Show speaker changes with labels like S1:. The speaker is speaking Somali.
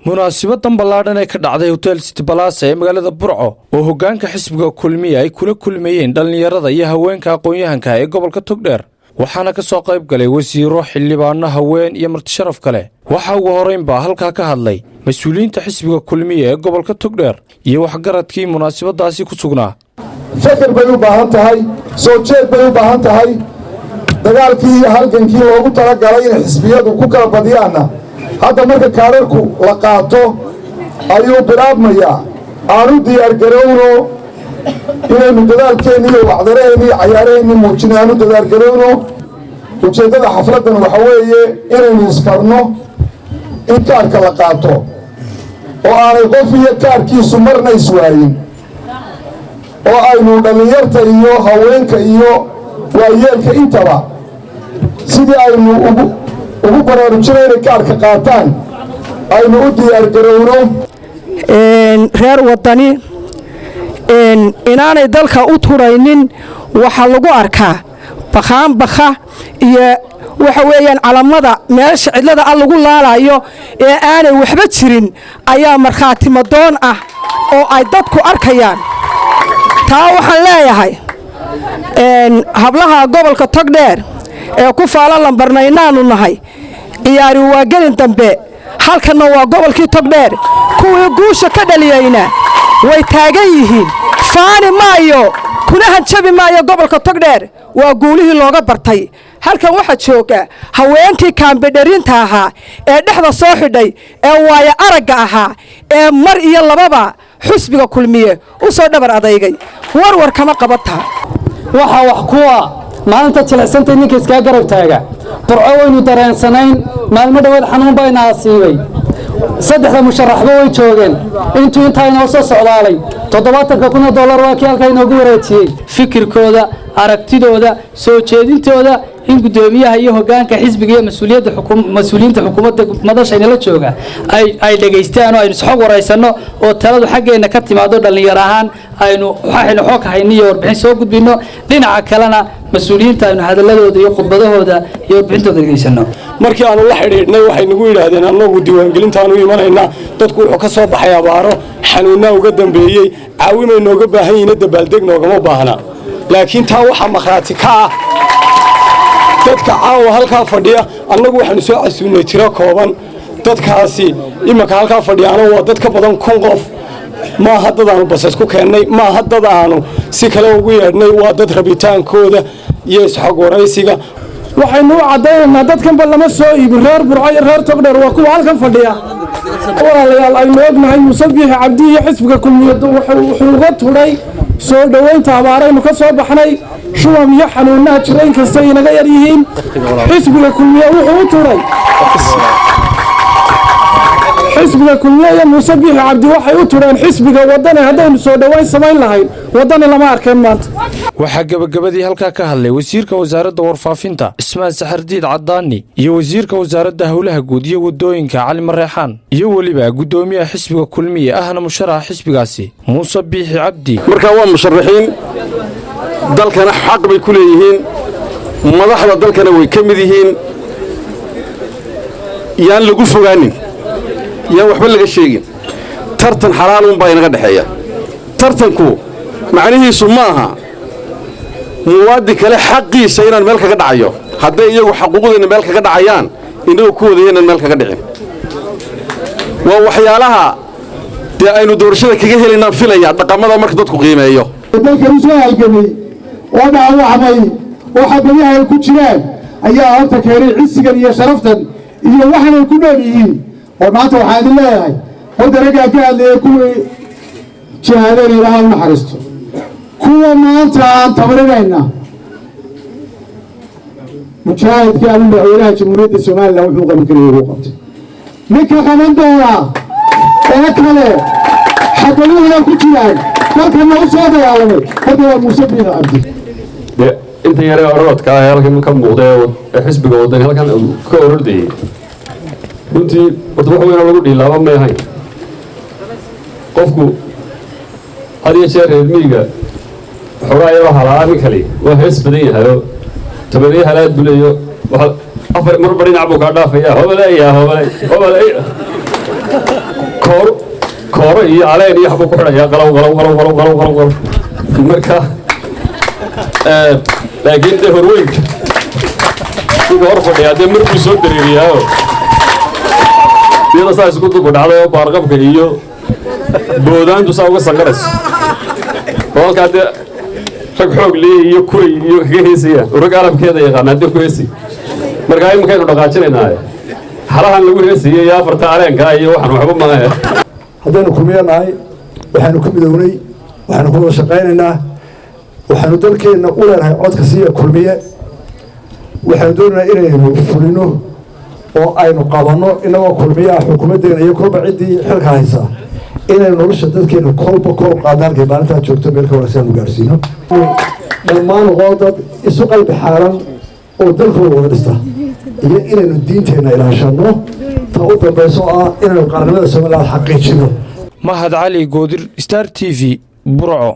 S1: munaasibadan ballaadhan ee ka dhacday hotel City Palace ee magaalada Burco oo hoggaanka xisbiga kulmiye ay kula kulmayeen dhalinyarada iyo haweenka aqoon-yahanka ee gobolka Togdheer waxaana ka soo qayb galay wasiiro xildhibaano haween iyo marti sharaf kale waxa ugu horeynba halka ka hadlay mas'uuliyiinta xisbiga kulmiye ee gobolka Togdheer iyo waxgaradkii munaasabadaasi ku sugnaa
S2: fakar bay u baahan tahay soo jeed bay u baahan tahay dagaalkii halgankii loogu talagalay in xisbiyadu ku kala badiyaan hadda marka kaararku la qaato ayuu bilaabmayaa aanu diyaar garowno inaynu dadaalkeennii iyo wacdareennii cayaareenni muujinay aanu dadaal garowno ujeeddada xafladdan waxa weeye inaynu isfarno in kaarka la qaato oo aanay qof iyo kaarkiisu marna iswaayin oo aynu dhallinyarta iyo haweenka iyo waayeelka intaba sidii aynu ugu baraarujinay inay kaarka qaataan aynu u diyaar garowno
S3: reer wadani inaanay dalka u turaynin waxa lagu arkaa bakhaanbakha iyo waxa weeyaan calamada meesha cidlada ah lagu laalayo ee aanay waxba jirin ayaa markhaati madoon ah oo ay dadku arkayaan taa waxaan leeyahay hablaha gobolka Togdheer ee ku faala lambarnaynaanu nahay ciyaari waa gelin dambe halkana waa gobolkii Togdheer kuwii guusha ka dhaliyayna way taagan yihiin faani maayo kuna hanjabi maayo gobolka Togdheer waa guulihii looga bartay halkan waxa jooga haweenkii kaambedherinta ahaa ee dhexda soo xidhay ee waaya aragga ahaa ee mar iyo lababa xisbiga kulmiye u soo dhabar adeygay warwar kama qabata
S4: waxa wax kuwa maalinta jilacsantay ninka iska garab taaga Burco waynu dareensanayn maalmo dhawaad xanuun baa inaa siibay saddexda musharaxba way joogeen intuu inta inoo soo socdaalay $70,000 waa kii halka inoogu wareejiyay fikirkooda aragtidooda soo jeedintooda in gudoomiyaha iyo hoggaanka xisbiga iyo mas'uuliyiinta xukuumadda madashayna la jooga ay dhageystaan oo aynu xog wareysano oo taladu xaggeena ka timaado dhalinyar ahaan aynu xog hayniyo warbixin soo gudbino dhinaca kalena mas'uuliyiinta aynu hadaladooda iyo khudbadahooda iyo warbixintooda dhageysano
S5: markii aanu la xiriirnay waxay nagu yiraahdeen anagu diiwaangelintaanu imanayna dadku wuxuu ka soo baxay abaaro xanuuna uga dambeeyay caawinay nooga baahan yihiin dabaaldeg noogama baahna laakiin taa waxa markhaati ka ah dadka caawa halka fadhiya annagu waxaanu soo casuunay tiro kooban dadkaasi imaka halka fadhiyana waa dad ka badan 1,000 qof ma haddadaanu basas ku keenay ma haddadaanu si kale ugu yeedhnay waa dad rabitaankooda iyo isxog waraysiga
S2: waxaynu cadaynaynaa dadkan ba lama soo iibin reer Burco iyo reer Togdheer waa kuwa halkan fadhiya walaalayaal aynu ognahay Musabbix Cabdi iyo xisbiga kulmiye wuxuu uga turay soo dhaweynta abaaraynu ka soo baxnay shuwam iyo xanuunaha jireen kasta inaga yar yihiin xisbiga kulmiye wuxuu u turay xisbiga kulmiye iyo Musabbix Cabdi waxay u tureen xisbiga wadani haddaynu soo dhaweyn samayn lahayn wadani lama arkeen maanta
S1: waxaa gabagabadii halka ka hadlay wasiirka wasaaradda warfaafinta Ismaan Saxardiid Cadaani iyo wasiirka wasaaradda hawlaha guud iyo wadooyinka Cali Mareexaan iyo waliba gudoomiyaha xisbiga kulmiye ahna musharaxa xisbigaasi Musabbix Cabdi
S6: marka waa musharaxiin dalkana xaq bay ku leeyihiin madaxda dalkana way ka mid yihiin yaan lagu fogaanin yaan waxba laga sheegin tartan xalaal un baa inaga dhaxeeya tartanku macnihiisu ma aha muwaadin kale xaqiisa inaan meel kaga dhacayo hadday iyagu xaquuqdeena meel kaga dhacayaan inagu ku wadayeen meel kaga dhicin waa waxyaalaha dee aynu doorashada kaga helinaan filaya dhaqamada marka dadku qiimeeyo
S2: dalka u soo halgamay oo dhaawacmay oo xabadaha ay ku jiraan ayaa horta keenay cisigan iyo sharaftan iyo waxan ay ku nool yihiin oo maanta waxaan idin leeyahay wadaragaa ka hadlaya kuwii jihaadeen ilaaha u naxariisto kuwa maanta aan tabarinayna mujaahidkii ama madaxweynaha jamhuuriyadda Soomaaliland wuxuu qaban karay uu qabtay ninka qaban doona ee kale xabaluhuna ku jiraan dalkana u soo dagaalamay hadda waa Musabbix Cabdi
S7: inta yare orodka ah halkan ka muuqday ee xisbiga wadani halkan ka orodayay runtii waxa weyn lagu dhiilaaba ma yahay qofku hadiya jeer reermiga xogaaya waxa la arkin kali waa hees badan yahay tabariya halaad buleeyo waxa afar mar barin abu ka dhaafaya hobaleeya kooro iyo caleen iyo waxbuu ku xidhayaa qalow marka laakiin dee horweynka ninka hor fadhiyaa dee markuu soo dareeriyaaoo iyada saa isku dugu dhacday oo baarqabka iyo boodaantu saa uga sangarayso oo halkaa dee rag xoog liya iyo kuray iyo kaga heesayaan oo rag arabkeeda yaqaana haddee ku heesay markaa imankaynu dhaqaajinaynaaye xalahan lagu heesayay iyo afarta caleenkaa iyo waxaan waxba maahe
S2: haddaynu kulmiyanahay waxaanu ka midownay waxaanu ku wada shaqaynaynaa waxaanu dalkeenna u leenahay codka siiya kulmiye waxaanu doonaynaa inaynu fulino oo aynu qabanno inagoo kulmiyaha xukuumaddeena iyo kolba ciddii xilka haysaa inaynu nolosha dadkeena kolba kor qaadna halkay maalintaa joogto meel ka wanaagsan aanu gaarsiino dhammaan oo dad isu qalbi xaaran oo dalkooda wada dhista iyo inaynu diinteenna ilaashanno ta u dambayso ah inaynu qaranimada somaliland xaqiijino
S1: mahad cali goodir star t v burco.